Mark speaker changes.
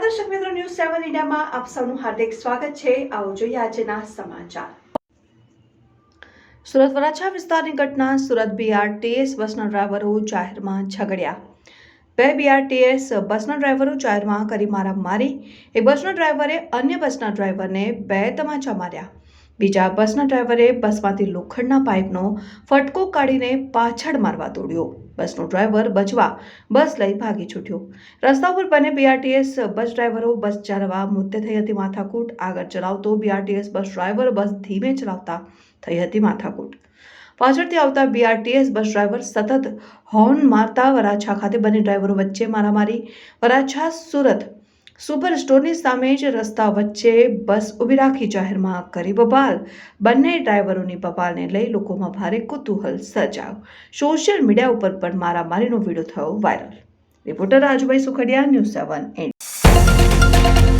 Speaker 1: દર્શક મિત્રો, ન્યૂઝ 7 ઇન્ડિયામાં આપ સૌનું હાર્દિક સ્વાગત છે। આવો જોઈએ આજના સમાચાર। સુરત વરાછા વિસ્તારની ઘટના। સુરત બીઆરટીએસ બસના ડ્રાઈવરો જાહેરમાં ઝઘડ્યા। બે બીઆરટીએસ બસના ડ્રાઈવરો જાહેરમાં કરી મારામારી। એક બસના ડ્રાઈવરે અન્ય બસના ડ્રાઈવરને બે તમાચા માર્યા। બીજા બસના ડ્રાઈવરે બસમાંથી લોખંડના પાઇપનો ફટકો કાઢીને પાછળ મારવા દોડ્યો। બસનો ડ્રાઈવર બચવા બસ લઈ ભાગી છૂટ્યો। રસ્તા પર બંને બીઆરટીએસ બસ ડ્રાઈવરો બસ ચલાવવા મુદ્દે થઈ હતી માથાકૂટ। આગળ ચલાવતો બીઆરટીએસ બસ ડ્રાઈવર બસ ધીમે ચલાવતા થઈ હતી માથાકૂટ। પાછળથી આવતા બીઆરટીએસ બસ ડ્રાઈવર સતત હોર્ન મારતા વરાછા ખાતે બંને ડ્રાઈવરો વચ્ચે મારામારી। વરાછા સુરત સુપર સ્ટોરની સામે જ રસ્તા વચ્ચે બસ ઊભી રાખી જાહેરમાં કરી બબાલ। બંને ડ્રાઈવરોની બબાલને લઈ લોકોમાં ભારે કુતૂહલ સર્જાયો। સોશિયલ મીડિયા ઉપર પણ મારામારીનો વિડીયો થયો viral. Reporter Rajubhai Sukhadia, news 7 India.